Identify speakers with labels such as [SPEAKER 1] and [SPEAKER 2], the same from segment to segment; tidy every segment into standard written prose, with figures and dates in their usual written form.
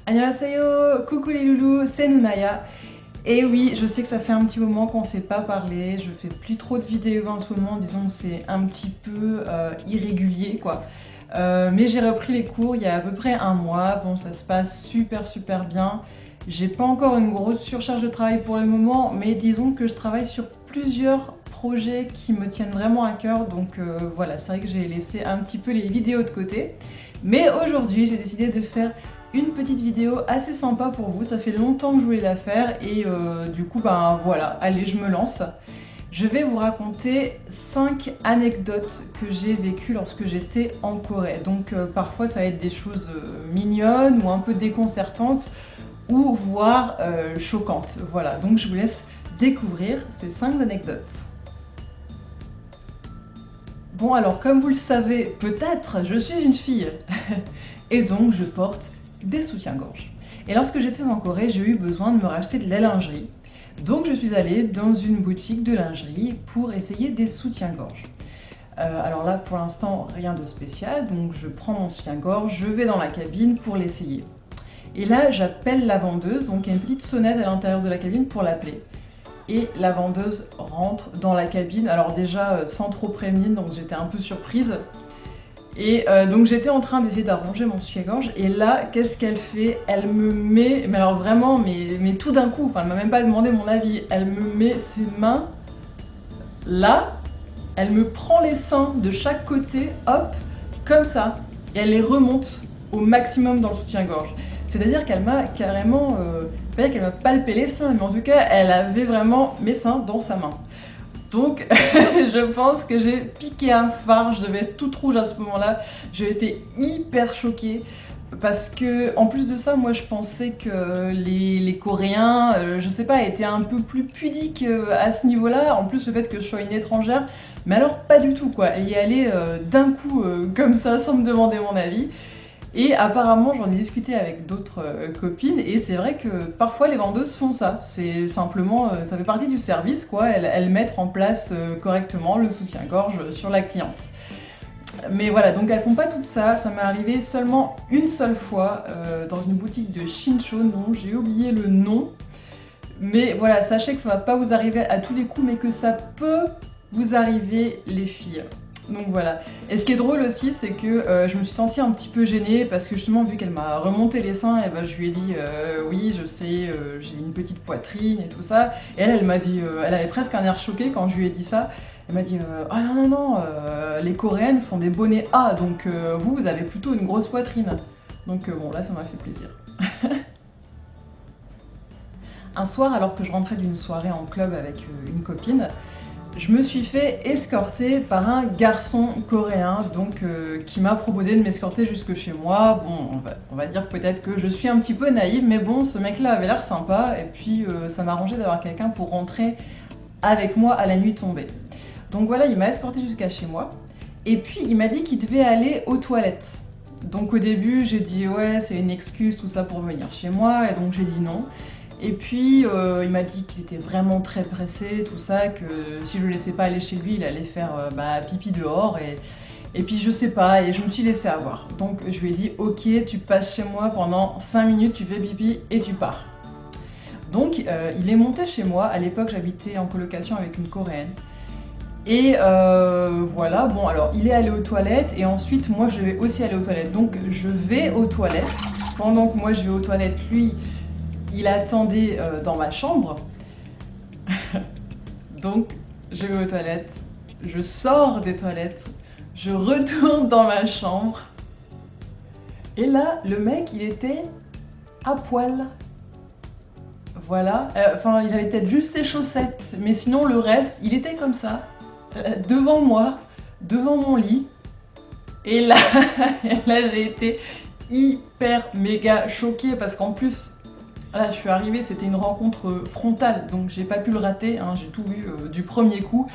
[SPEAKER 1] Annyeonghaseyo, coucou les loulous, c'est Nounaya. Et oui, je sais que ça fait un petit moment qu'on ne s'est pas parlé, je fais plus trop de vidéos en ce moment, disons que c'est un petit peu irrégulier quoi. Mais j'ai repris les cours il y a à peu près un mois, bon ça se passe super bien. J'ai pas encore une grosse surcharge de travail pour le moment, mais disons que je travaille sur plusieurs projets qui me tiennent vraiment à cœur, donc voilà, c'est vrai que j'ai laissé un petit peu les vidéos de côté. Mais aujourd'hui, j'ai décidé de faire une petite vidéo assez sympa pour vous, ça fait longtemps que je voulais la faire et du coup ben voilà, allez je me lance. Je vais vous raconter 5 anecdotes que j'ai vécues lorsque j'étais en Corée. Donc parfois ça va être des choses mignonnes ou un peu déconcertantes ou voire choquantes. Voilà, donc je vous laisse découvrir ces 5 anecdotes. Bon alors comme vous le savez peut-être, je suis une fille et donc je porte des soutiens-gorge. Et lorsque j'étais en Corée, j'ai eu besoin de me racheter de la lingerie. Donc je suis allée dans une boutique de lingerie pour essayer des soutiens-gorge. Alors là pour l'instant rien de spécial, donc je prends mon soutien-gorge, je vais dans la cabine pour l'essayer. Et là j'appelle la vendeuse, donc il y a une petite sonnette à l'intérieur de la cabine pour l'appeler. Et la vendeuse rentre dans la cabine, alors déjà sans trop prévenir, donc j'étais un peu surprise. Et donc j'étais en train d'essayer d'arranger mon soutien-gorge et là qu'est-ce qu'elle fait? Elle me met, mais alors vraiment, mais tout d'un coup, enfin elle m'a même pas demandé mon avis, elle me met ses mains là, elle me prend les seins de chaque côté, hop, comme ça, et elle les remonte au maximum dans le soutien-gorge. C'est-à-dire qu'elle m'a carrément, pas qu'elle m'a palpé les seins, mais en tout cas elle avait vraiment mes seins dans sa main. Donc je pense que j'ai piqué un phare, je devais être toute rouge à ce moment-là, j'ai été hyper choquée parce que en plus de ça, moi je pensais que les Coréens, je sais pas, étaient un peu plus pudiques à ce niveau-là, en plus le fait que je sois une étrangère, mais alors pas du tout quoi, elle y allait d'un coup comme ça sans me demander mon avis. Et apparemment, j'en ai discuté avec d'autres copines, et c'est vrai que parfois les vendeuses font ça. C'est simplement, ça fait partie du service, quoi. Elles mettent en place correctement le soutien-gorge sur la cliente. Mais voilà, donc elles font pas tout ça. Ça m'est arrivé seulement une seule fois dans une boutique de Shincho, dont j'ai oublié le nom. Mais voilà, sachez que ça va pas vous arriver à tous les coups, mais que ça peut vous arriver, les filles. Donc voilà. Et ce qui est drôle aussi, c'est que je me suis sentie un petit peu gênée parce que justement, vu qu'elle m'a remonté les seins, et ben, je lui ai dit oui, je sais, j'ai une petite poitrine et tout ça. Et elle m'a dit, elle avait presque un air choqué quand je lui ai dit ça. Elle m'a dit ah non, les Coréennes font des bonnets A, donc vous avez plutôt une grosse poitrine. Donc bon, là, ça m'a fait plaisir. Un soir, alors que je rentrais d'une soirée en club avec une copine, je me suis fait escorter par un garçon coréen donc qui m'a proposé de m'escorter jusque chez moi. Bon, on va dire peut-être que je suis un petit peu naïve, mais bon, ce mec-là avait l'air sympa et puis ça m'arrangeait d'avoir quelqu'un pour rentrer avec moi à la nuit tombée. Donc voilà, il m'a escorté jusqu'à chez moi et puis il m'a dit qu'il devait aller aux toilettes. Donc au début, j'ai dit ouais, c'est une excuse tout ça pour venir chez moi et donc j'ai dit non. Et puis il m'a dit qu'il était vraiment très pressé, tout ça, que si je le laissais pas aller chez lui, il allait faire pipi dehors et puis je sais pas, et je me suis laissée avoir. Donc je lui ai dit ok, tu passes chez moi pendant 5 minutes, tu fais pipi et tu pars. Donc il est monté chez moi, à l'époque j'habitais en colocation avec une Coréenne. Et voilà, bon alors il est allé aux toilettes et ensuite moi je vais aussi aller aux toilettes. Donc je vais aux toilettes, pendant que moi je vais aux toilettes, lui il attendait dans ma chambre. Donc je vais aux toilettes, je sors des toilettes, je retourne dans ma chambre. Et là, le mec, il était à poil. Voilà. Enfin, il avait peut-être juste ses chaussettes, mais sinon le reste, il était comme ça, devant moi, devant mon lit. Et là, là j'ai été hyper méga choquée parce qu'en plus, là, je suis arrivée, c'était une rencontre frontale, donc j'ai pas pu le rater, hein, j'ai tout vu du premier coup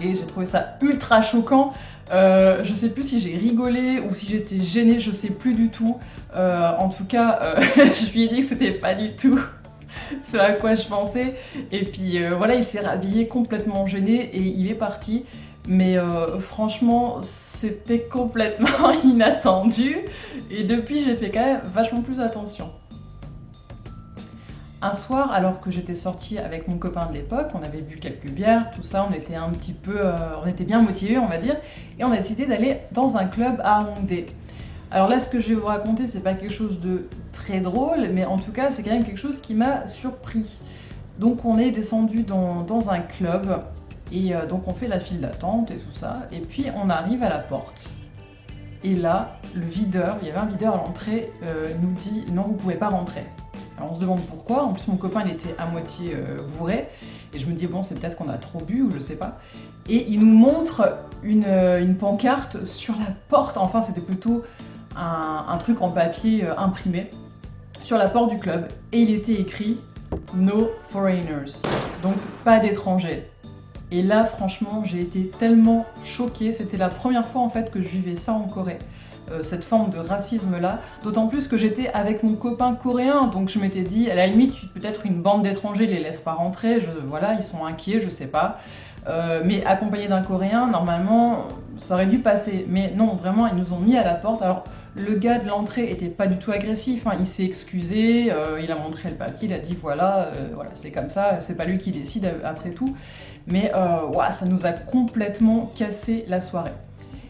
[SPEAKER 1] et j'ai trouvé ça ultra choquant. Je sais plus si j'ai rigolé ou si j'étais gênée, je sais plus du tout. En tout cas, je lui ai dit que c'était pas du tout ce à quoi je pensais. Et puis voilà, il s'est rhabillé complètement gêné et il est parti. Mais franchement, c'était complètement inattendu. Et depuis, j'ai fait quand même vachement plus attention. un soir, alors que j'étais sortie avec mon copain de l'époque, on avait bu quelques bières, tout ça, on était un petit peu, on était bien motivés, on va dire, et on a décidé d'aller dans un club à Hongdae. Alors là, ce que je vais vous raconter, c'est pas quelque chose de très drôle, mais en tout cas, c'est quand même quelque chose qui m'a surpris. Donc on est descendu dans un club, et donc on fait la file d'attente et tout ça, et puis on arrive à la porte. Et là, le videur, il y avait un videur à l'entrée, nous dit non, vous pouvez pas rentrer. Alors on se demande pourquoi, en plus mon copain il était à moitié bourré, et je me dis bon c'est peut-être qu'on a trop bu ou je sais pas. Et il nous montre une pancarte sur la porte, enfin c'était plutôt un truc en papier imprimé, sur la porte du club, et il était écrit « No foreigners », donc pas d'étrangers. Et là franchement j'ai été tellement choquée, c'était la première fois en fait que je vivais ça en Corée. Cette forme de racisme là, d'autant plus que j'étais avec mon copain coréen, donc je m'étais dit à la limite peut-être une bande d'étrangers les laisse pas rentrer, voilà, ils sont inquiets, je sais pas. Mais accompagné d'un coréen, normalement ça aurait dû passer, mais non, vraiment ils nous ont mis à la porte. Alors le gars de l'entrée était pas du tout agressif, hein, il s'est excusé, il a montré le papier, il a dit voilà, voilà c'est comme ça, c'est pas lui qui décide après tout, mais ouah, ça nous a complètement cassé la soirée.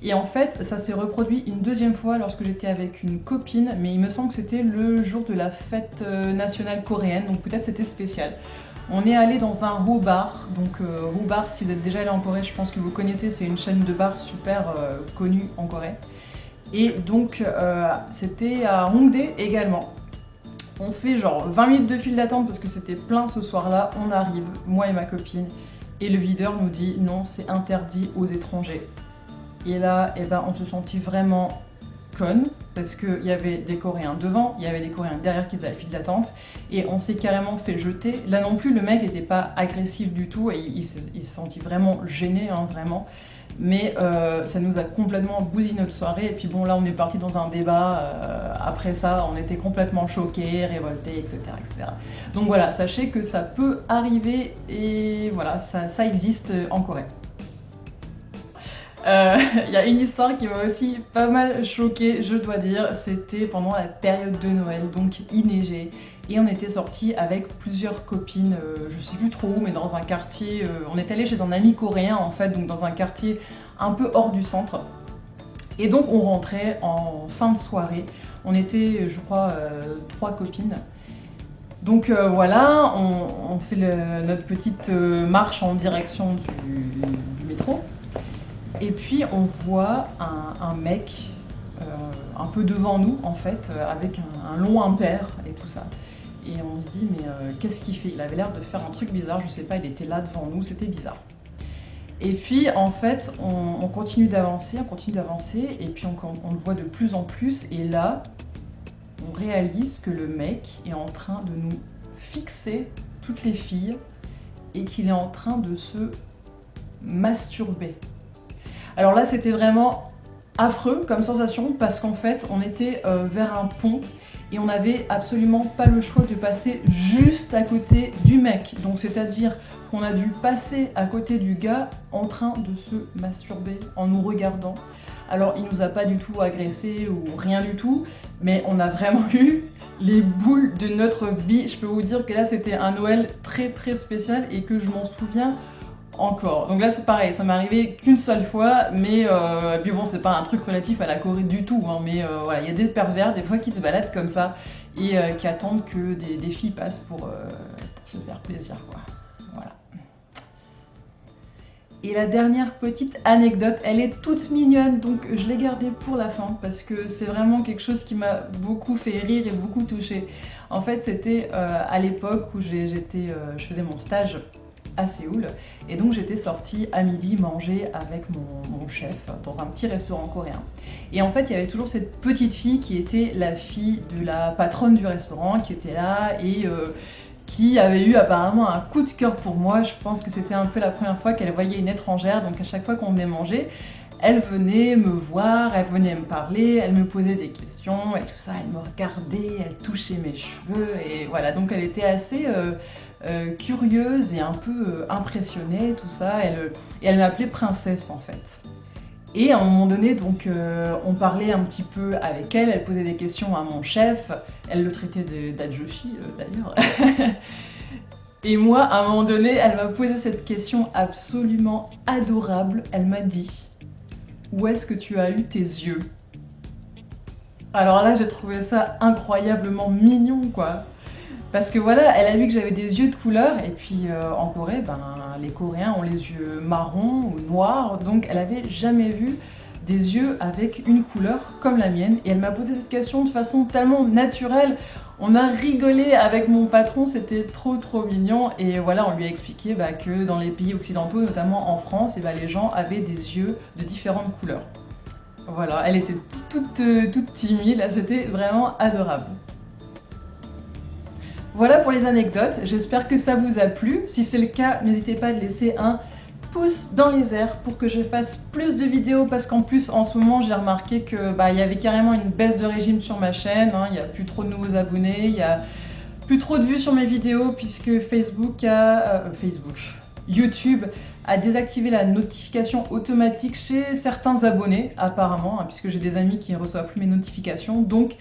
[SPEAKER 1] Et en fait, ça s'est reproduit une deuxième fois lorsque j'étais avec une copine, mais il me semble que c'était le jour de la fête nationale coréenne, donc peut-être c'était spécial. On est allé dans un Ho Bar, donc Ho Bar, si vous êtes déjà allé en Corée, je pense que vous connaissez, c'est une chaîne de bars super connue en Corée. Et donc c'était à Hongdae également. On fait genre 20 minutes de file d'attente parce que c'était plein ce soir-là, on arrive, moi et ma copine, et le videur nous dit non, c'est interdit aux étrangers. Et là, eh ben, on s'est senti vraiment conne, parce qu'il y avait des Coréens devant, il y avait des Coréens derrière qui faisaient la file d'attente, et on s'est carrément fait jeter. Là non plus, le mec n'était pas agressif du tout, et il s'est senti vraiment gêné, hein, vraiment. Mais ça nous a complètement bousillé notre soirée, et puis bon, là on est parti dans un débat, après ça, on était complètement choqués, révoltés, etc., etc. Donc voilà, sachez que ça peut arriver, et voilà, ça existe en Corée. Il y a une histoire qui m'a aussi pas mal choquée, je dois dire, c'était pendant la période de Noël, donc il neigeait, et on était sortis avec plusieurs copines, je sais plus trop où, mais dans un quartier, on est allé chez un ami coréen en fait, donc dans un quartier un peu hors du centre, et donc on rentrait en fin de soirée, on était je crois 3 copines. Donc voilà, on fait notre petite marche en direction du métro. Et puis on voit un mec un peu devant nous en fait, avec un long impair et tout ça. Et on se dit mais qu'est-ce qu'il fait? Il avait l'air de faire un truc bizarre, je sais pas, il était là devant nous, c'était bizarre. Et puis en fait on continue d'avancer, et puis on le voit de plus en plus, et là on réalise que le mec est en train de nous fixer toutes les filles et qu'il est en train de se masturber. Alors là, c'était vraiment affreux comme sensation parce qu'en fait, on était vers un pont et on n'avait absolument pas le choix de passer juste à côté du mec. Donc c'est-à-dire qu'on a dû passer à côté du gars en train de se masturber en nous regardant. Alors il nous a pas du tout agressé ou rien du tout, mais on a vraiment eu les boules de notre vie. Je peux vous dire que là, c'était un Noël très très spécial et que je m'en souviens encore. Donc là c'est pareil, ça m'est arrivé qu'une seule fois, mais puis bon c'est pas un truc relatif à la Corée du tout, hein, mais voilà, il y a des pervers des fois qui se baladent comme ça et qui attendent que des filles passent pour se faire plaisir quoi. Voilà. Et la dernière petite anecdote, elle est toute mignonne, donc je l'ai gardée pour la fin parce que c'est vraiment quelque chose qui m'a beaucoup fait rire et beaucoup touchée. En fait c'était à l'époque où je faisais mon stage à Séoul, et donc j'étais sortie à midi manger avec mon chef dans un petit restaurant coréen. Et en fait il y avait toujours cette petite fille qui était la fille de la patronne du restaurant qui était là et qui avait eu apparemment un coup de cœur pour moi. Je pense que c'était un peu la première fois qu'elle voyait une étrangère, donc à chaque fois qu'on venait manger, elle venait me voir, elle venait me parler, elle me posait des questions et tout ça, elle me regardait, elle touchait mes cheveux et voilà, donc elle était assez curieuse et un peu impressionnée, tout ça, et elle m'appelait princesse en fait. Et à un moment donné, donc, on parlait un petit peu avec elle, elle posait des questions à mon chef, elle le traitait d'Adjoshi d'ailleurs. Et moi, à un moment donné, elle m'a posé cette question absolument adorable. Elle m'a dit: où est-ce que tu as eu tes yeux? Alors là, j'ai trouvé ça incroyablement mignon, quoi. Parce que voilà, elle a vu que j'avais des yeux de couleur, et puis en Corée, ben, les Coréens ont les yeux marrons ou noirs, donc elle avait jamais vu des yeux avec une couleur comme la mienne, et elle m'a posé cette question de façon tellement naturelle. On a rigolé avec mon patron, c'était trop mignon, et voilà, on lui a expliqué que dans les pays occidentaux, notamment en France, les gens avaient des yeux de différentes couleurs. Voilà, elle était toute timide, là, c'était vraiment adorable. Voilà pour les anecdotes, j'espère que ça vous a plu. Si c'est le cas, n'hésitez pas à laisser un pouce dans les airs pour que je fasse plus de vidéos, parce qu'en plus en ce moment j'ai remarqué que il y avait carrément une baisse de régime sur ma chaîne, hein. Il n'y a plus trop de nouveaux abonnés, il n'y a plus trop de vues sur mes vidéos puisque YouTube a désactivé la notification automatique chez certains abonnés apparemment, hein, puisque j'ai des amis qui ne reçoivent plus mes notifications. Donc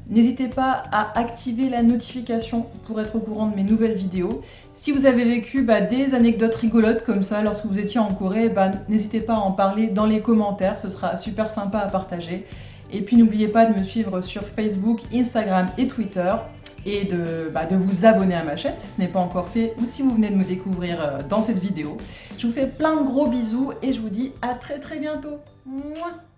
[SPEAKER 1] n'hésitez pas à activer la notification pour être au courant de mes nouvelles vidéos. Si vous avez vécu des anecdotes rigolotes comme ça lorsque vous étiez en Corée, n'hésitez pas à en parler dans les commentaires, ce sera super sympa à partager. Et puis n'oubliez pas de me suivre sur Facebook, Instagram et Twitter, et de vous abonner à ma chaîne si ce n'est pas encore fait, ou si vous venez de me découvrir dans cette vidéo. Je vous fais plein de gros bisous et je vous dis à très bientôt. Mouah.